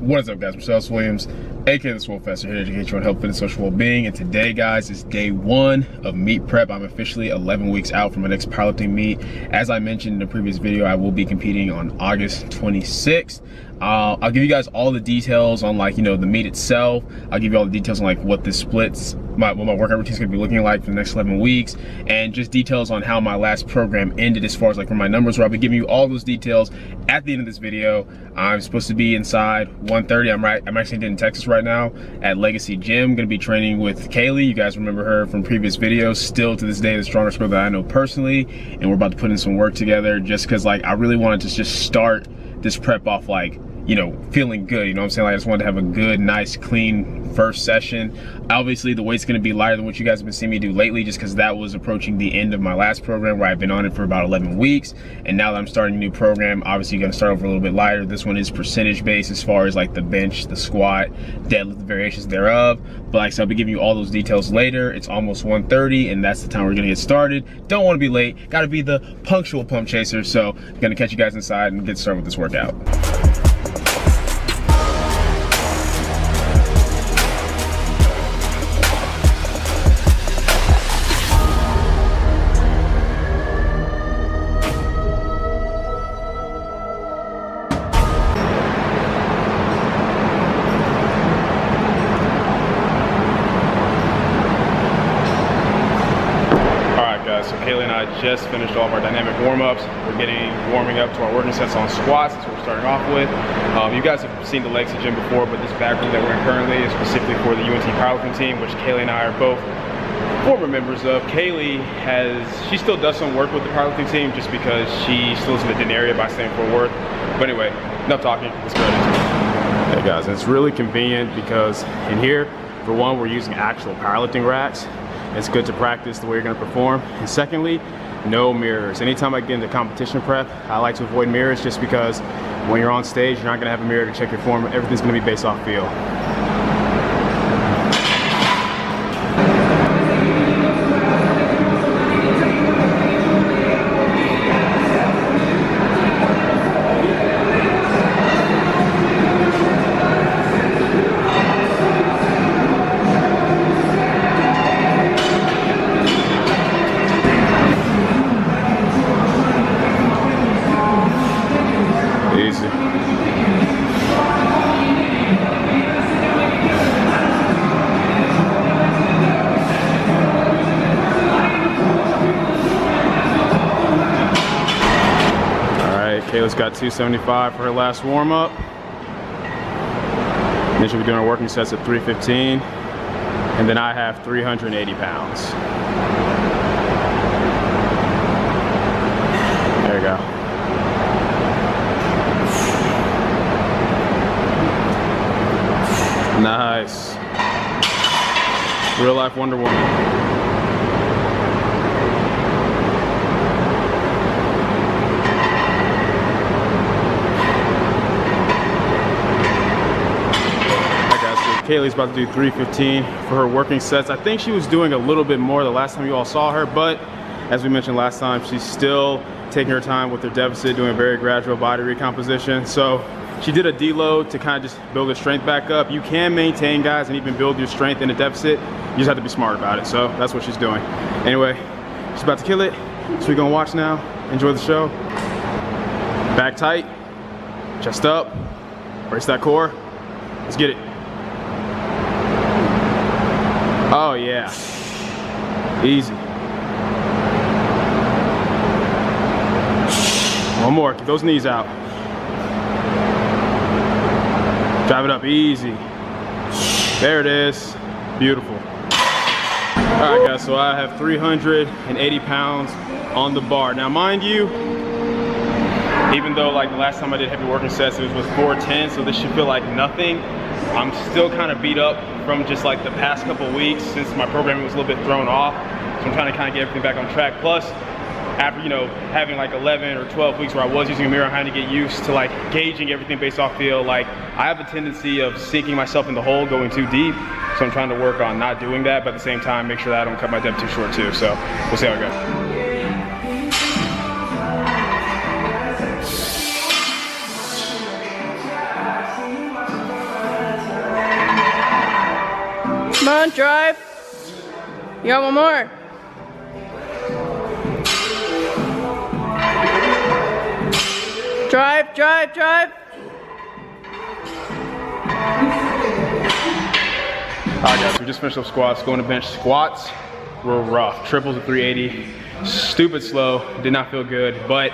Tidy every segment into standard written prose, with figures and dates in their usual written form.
What is up, guys? Myself, Williams, aka TheSwolefessor, here to educate you on health, fitness, social well-being. And today, guys, is day 1 of meet prep. I'm officially 11 weeks out from my next powerlifting meet. As I mentioned in the previous video, I will be competing on August 26th. I'll give you guys all the details on, like, you know, the meet itself. I'll give you all the details on, like, what the splits, what my workout routine is going to be looking like for the next 11 weeks, and just details on how my last program ended as far as, like, where my numbers were. I'll be giving you all those details at the end of this video. I'm supposed to be inside 1:30. I'm actually in Texas right now at Legacy Gym. Going to be training with Kayleigh. You guys remember her from previous videos. Still to this day, the strongest girl that I know personally, and we're about to put in some work together just because, like, I really wanted to just start this prep off, like, you know, feeling good. You know what I'm saying? Like, I just wanted to have a good, nice, clean first session. Obviously, the weight's going to be lighter than what you guys have been seeing me do lately, just because that was approaching the end of my last program where I've been on it for about 11 weeks. And now that I'm starting a new program, obviously you're going to start over a little bit lighter. This one is percentage based as far as, like, the bench, the squat, deadlift, the variations thereof. But like I said, I'll be giving you all those details later. It's almost 1:30, and that's the time we're going to get started. Don't want to be late. Got to be the punctual pump chaser. So I'm going to catch you guys inside and get started with this workout. So Kayleigh and I just finished all of our dynamic warm-ups. We're warming up to our working sets on squats. That's what we're starting off with. You guys have seen the Legacy Gym before, but this back room that we're in currently is specifically for the UNT powerlifting team, which Kayleigh and I are both former members of. Kayleigh she still does some work with the powerlifting team just because she still lives in the Denton area by St. Fort Worth. But anyway, enough talking. Let's go into it. Hey guys, and it's really convenient because in here, for one, we're using actual powerlifting racks. It's good to practice the way you're going to perform. And secondly, no mirrors. Anytime I get into competition prep, I like to avoid mirrors just because when you're on stage, you're not going to have a mirror to check your form. Everything's going to be based off feel. Kayleigh's got 275 for her last warm-up. Then she'll be doing her working sets at 315. And then I have 380 pounds. There you go. Nice. Real life Wonder Woman. Kayleigh's about to do 315 for her working sets. I think she was doing a little bit more the last time you all saw her, but as we mentioned last time, she's still taking her time with her deficit, doing a very gradual body recomposition. So she did a deload to kind of just build her strength back up. You can maintain, guys, and even build your strength in a deficit. You just have to be smart about it. So that's what she's doing. Anyway, she's about to kill it. So we're gonna watch now. Enjoy the show. Back tight, chest up, brace that core. Let's get it. Oh yeah, easy. One more, keep those knees out. Drive it up, easy. There it is, beautiful. All right guys, so I have 380 pounds on the bar. Now mind you, even though like the last time I did heavy working sets, it was with 410, so this should feel like nothing. I'm still kind of beat up from just like the past couple weeks since my programming was a little bit thrown off. So I'm trying to kind of get everything back on track. Plus, after, you know, having like 11 or 12 weeks where I was using a mirror, I'm trying to get used to like gauging everything based off feel. Like I have a tendency of sinking myself in the hole, going too deep. So I'm trying to work on not doing that, but at the same time, make sure that I don't cut my depth too short too. So we'll see how it goes. drive. You got one more. Drive, drive, drive. All right, guys, we just finished up squats. Going to bench. Squats were rough. Triples at 380. Stupid slow. Did not feel good, but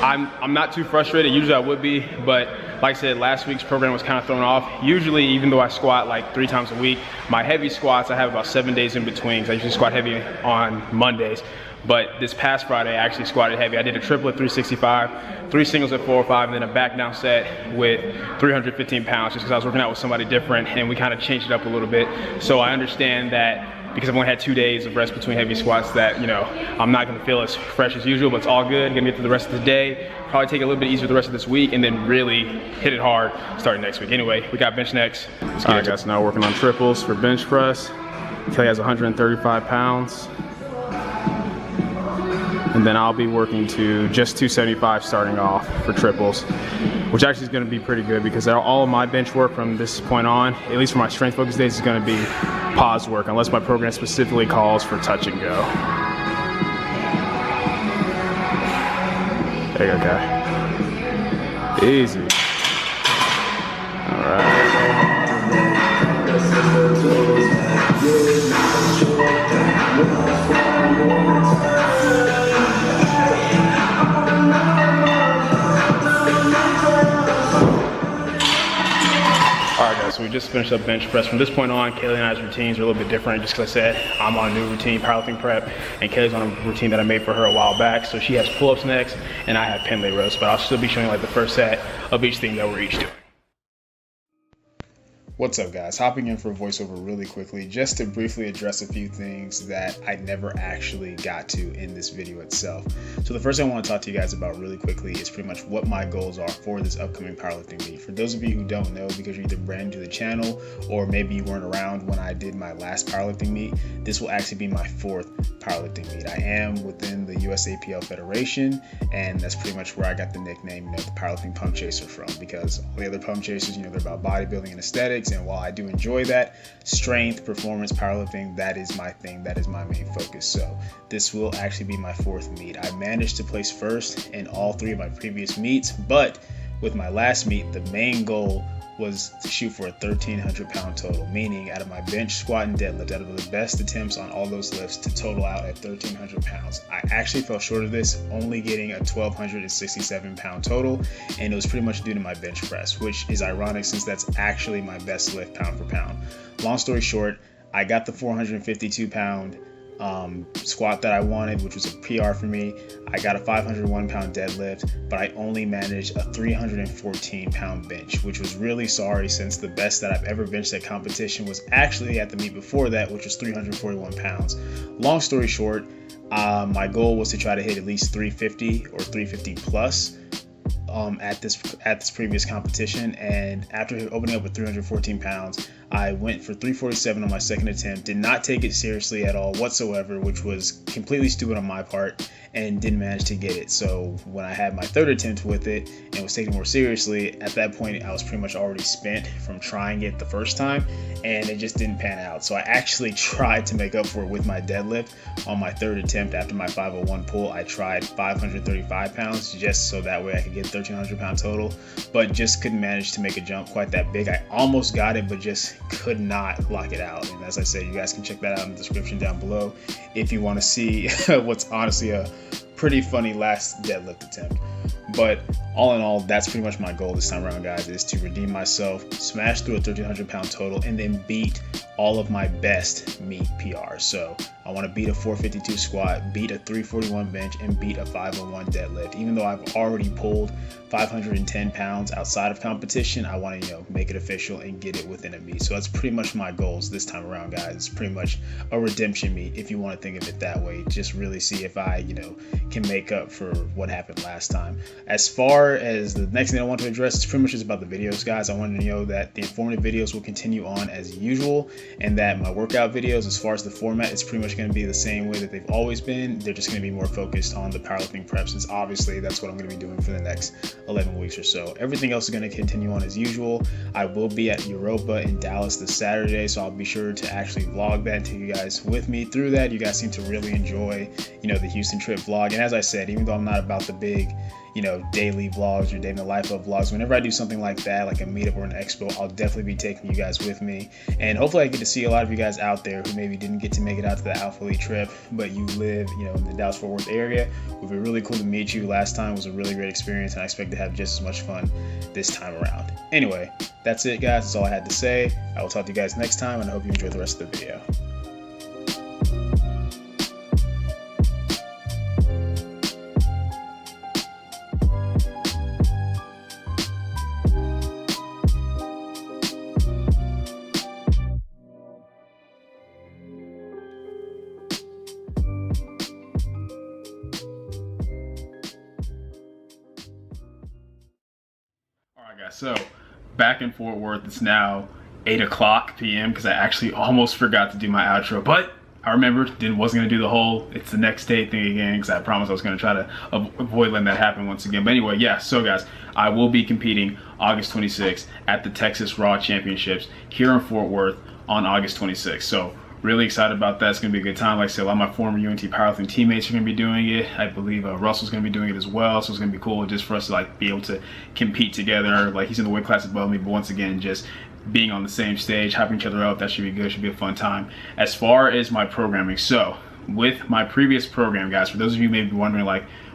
I'm not too frustrated. Usually I would be, but like I said, last week's program was kind of thrown off. Usually, even though I squat like 3 times a week, my heavy squats, I have about 7 days in between, because I usually squat heavy on Mondays. But this past Friday, I actually squatted heavy. I did a triple at 365, 3 singles at 405, and then a back down set with 315 pounds, just because I was working out with somebody different, and we kind of changed it up a little bit. So I understand that because I've only had 2 days of rest between heavy squats that, you know, I'm not gonna feel as fresh as usual, but it's all good. I'm gonna get through the rest of the day, probably take it a little bit easier the rest of this week, and then really hit it hard starting next week. Anyway, we got bench next. All right, guys, now working on triples for bench press. Kayleigh has 135 pounds. And then I'll be working to just 275 starting off for triples, which actually is gonna be pretty good because all of my bench work from this point on, at least for my strength focus days, is gonna be pause work, unless my program specifically calls for touch and go. There you go, guy. Easy. All right. So we just finished up bench press. From this point on, Kayleigh and I's routines are a little bit different, just because I said I'm on a new routine, powerlifting prep, and Kayleigh's on a routine that I made for her a while back. So she has pull-ups next, and I have Pendlay Rows, but I'll still be showing like the first set of each thing that we're each doing. What's up, guys? Hopping in for a voiceover really quickly, just to briefly address a few things that I never actually got to in this video itself. So the first thing I want to talk to you guys about really quickly is pretty much what my goals are for this upcoming powerlifting meet. For those of you who don't know, because you're either brand new to the channel or maybe you weren't around when I did my last powerlifting meet, this will actually be my 4th powerlifting meet. I am within the USAPL Federation, and that's pretty much where I got the nickname, the powerlifting pump chaser from, because all the other pump chasers, they're about bodybuilding and aesthetics. And while I do enjoy that, strength, performance, powerlifting, that is my thing. That is my main focus. So this will actually be my 4th meet. I managed to place first in all 3 of my previous meets, but with my last meet, the main goal was to shoot for a 1,300 pound total, meaning out of my bench, squat, and deadlift, out of the best attempts on all those lifts, to total out at 1,300 pounds. I actually fell short of this, only getting a 1,267 pound total, and it was pretty much due to my bench press, which is ironic since that's actually my best lift pound for pound. Long story short, I got the 452 pound squat that I wanted, which was a PR for me. I got a 501 pound deadlift, but I only managed a 314 pound bench, which was really sorry since the best that I've ever benched at competition was actually at the meet before that, which was 341 pounds. Long story short, my goal was to try to hit at least 350 or 350 plus at this previous competition, and after opening up with 314 pounds, I went for 347 on my second attempt, did not take it seriously at all whatsoever, which was completely stupid on my part, and didn't manage to get it. So when I had my 3rd attempt with it and was taking it more seriously, at that point I was pretty much already spent from trying it the first time, and it just didn't pan out. So I actually tried to make up for it with my deadlift. On my 3rd attempt after my 501 pull, I tried 535 pounds just so that way I could get 1,300 pound total, but just couldn't manage to make a jump quite that big. I almost got it, but just could not lock it out. And as I said, you guys can check that out in the description down below if you want to see what's honestly a pretty funny last deadlift attempt. But all in all, that's pretty much my goal this time around, guys, is to redeem myself, smash through a 1,300 pound total, and then beat all of my best meet PRs. So I want to beat a 452 squat, beat a 341 bench, and beat a 501 deadlift. Even though I've already pulled 510 pounds outside of competition, I want to make it official and get it within a meet. So that's pretty much my goals this time around, guys. It's pretty much a redemption meet if you want to think of it that way. Just really see if I can make up for what happened last time. As far as the next thing I want to address, it's pretty much just about the videos, guys. I wanted to know that the informative videos will continue on as usual, and that my workout videos, as far as the format, it's pretty much going to be the same way that they've always been. They're just going to be more focused on the powerlifting preps, since obviously that's what I'm going to be doing for the next 11 weeks or so. Everything else is going to continue on as usual. I will be at Europa in Dallas this Saturday, so I'll be sure to actually vlog that and take you guys with me through that. You guys seem to really enjoy, the Houston trip vlog. And as I said, even though I'm not about the big, daily vlogs or day in the life of vlogs, whenever I do something like that, like a meetup or an expo, I'll definitely be taking you guys with me. And hopefully I get to see a lot of you guys out there who maybe didn't get to make it out to the Alpha Elite trip, but you live, in the Dallas-Fort Worth area. It would be really cool to meet you. Last time was a really great experience, and I expect to have just as much fun this time around. Anyway, that's it, guys. That's all I had to say. I will talk to you guys next time, and I hope you enjoy the rest of the video. So back in Fort Worth, it's now 8:00 p.m. because I actually almost forgot to do my outro, but I remembered, wasn't going to do the whole it's the next day thing again, because I promised I was going to try to avoid letting that happen once again. But anyway, yeah, so guys, I will be competing August 26th at the Texas Raw Championships here in Fort Worth on August 26th. So really excited about that. It's going to be a good time. Like I said, a lot of my former UNT powerlifting teammates are going to be doing it. I believe Russell's going to be doing it as well. So it's going to be cool just for us to be able to compete together. Like, he's in the weight class above me, but once again, just being on the same stage, helping each other out, that should be good. Should be a fun time. As far as my programming, so with my previous program, guys, for those of you who may be wondering,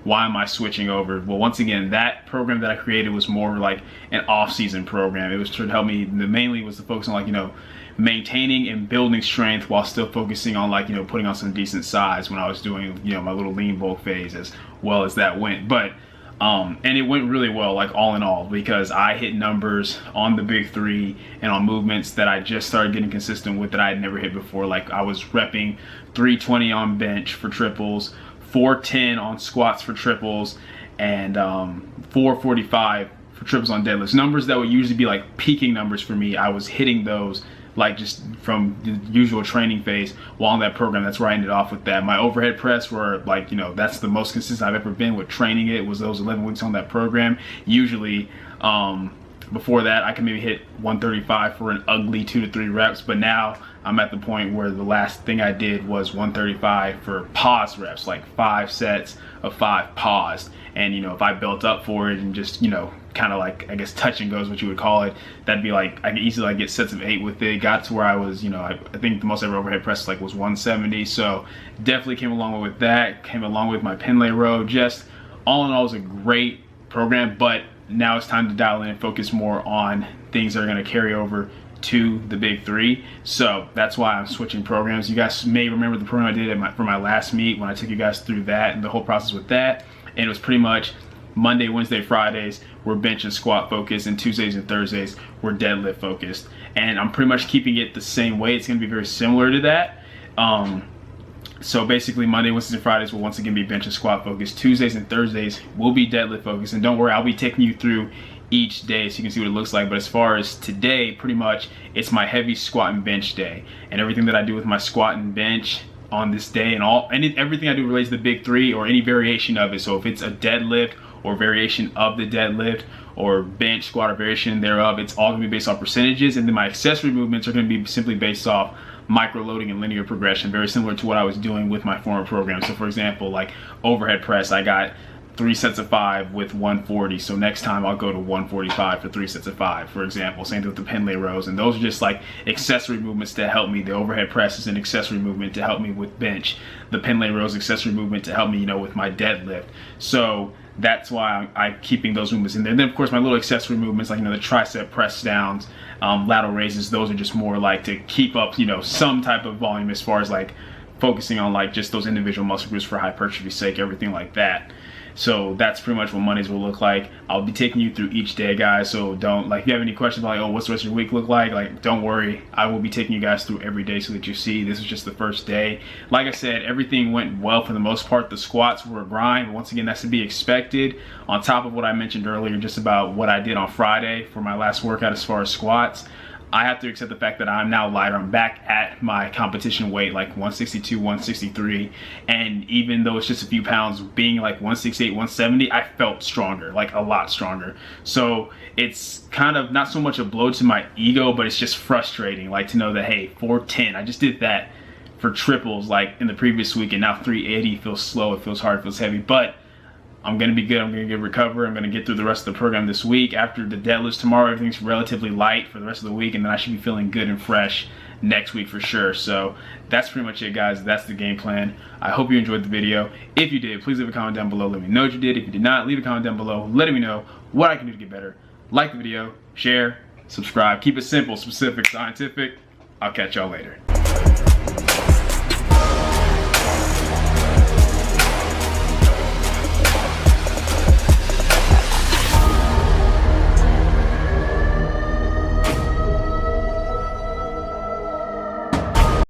why am I switching over? Well, once again, that program that I created was more like an off-season program. It was to help me, mainly was to focus on maintaining and building strength while still focusing on putting on some decent size when I was doing my little lean bulk phase, as well as that went. But and it went really well, all in all, because I hit numbers on the big three and on movements that I just started getting consistent with that I had never hit before. I was repping 320 on bench for triples, 410 on squats for triples, and 445 for triples on deadlifts. Numbers that would usually be peaking numbers for me. I was hitting those just from the usual training phase while in that program. That's where I ended off with that. My overhead press were that's the most consistent I've ever been with training it, was those 11 weeks on that program. Usually before that I can maybe hit 135 for an ugly 2 to 3 reps, but now I'm at the point where the last thing I did was 135 for pause reps, 5 sets of 5 paused. And if I built up for it and just kind of I guess touch and go is what you would call it, that'd be I could easily get sets of 8 with it. Got to where I was, I think the most ever overhead press was 170. So definitely came along with that. Came along with my Pendlay Rows. Just all in all, it was a great program. But now it's time to dial in and focus more on things that are going to carry over to the big three. So that's why I'm switching programs. You guys may remember the program I did for my last meet, when I took you guys through that and the whole process with that. And it was pretty much Monday, Wednesday, Fridays were bench and squat focused, and Tuesdays and Thursdays were deadlift focused. And I'm pretty much keeping it the same way. It's going to be very similar to that. So basically Monday, Wednesdays, and Fridays will once again be bench and squat focused. Tuesdays and Thursdays will be deadlift focused. And don't worry, I'll be taking you through each day so you can see what it looks like. But as far as today, pretty much it's my heavy squat and bench day, and everything that I do with my squat and bench on this day, and everything I do relates to the big three or any variation of it. So if it's a deadlift or variation of the deadlift, or bench, squat, or variation thereof, it's all gonna be based off percentages. And then my accessory movements are gonna be simply based off micro loading and linear progression, very similar to what I was doing with my former program. So for example, overhead press, I got 3 sets of 5 with 140. So next time I'll go to 145 for 3 sets of 5, for example. Same thing with the Pendlay Rows. And those are just accessory movements to help me. The overhead press is an accessory movement to help me with bench. The Pendlay Rows accessory movement to help me, with my deadlift. So that's why I'm keeping those movements in there. And then of course my little accessory movements, the tricep press downs, lateral raises, those are just more to keep up, some type of volume, as far as focusing on just those individual muscle groups for hypertrophy's sake, everything like that. So that's pretty much what Mondays will look like. I'll be taking you through each day, guys. So don't, like, if you have any questions about, like, oh, what's the rest of your week look like, don't worry. I will be taking you guys through every day so that you see this is just the first day. Like I said, everything went well for the most part. The squats were a grind. Once again, that's to be expected. On top of what I mentioned earlier, just about what I did on Friday for my last workout as far as squats, I have to accept the fact that I'm now lighter. I'm back at my competition weight, like 162, 163. And even though it's just a few pounds, being like 168, 170, I felt stronger, like a lot stronger. So it's kind of not so much a blow to my ego, but it's just frustrating, like to know that, hey, 410, I just did that for triples like in the previous week, and now 380 feels slow, it feels hard, it feels heavy. But I'm going to be good. I'm going to recover. I'm going to get through the rest of the program this week. After the deadlifts tomorrow, everything's relatively light for the rest of the week, and then I should be feeling good and fresh next week for sure. So that's pretty much it, guys. That's the game plan. I hope you enjoyed the video. If you did, please leave a comment down below. Let me know what you did. If you did not, leave a comment down below letting me know what I can do to get better. Like the video, share, subscribe. Keep it simple, specific, scientific. I'll catch y'all later.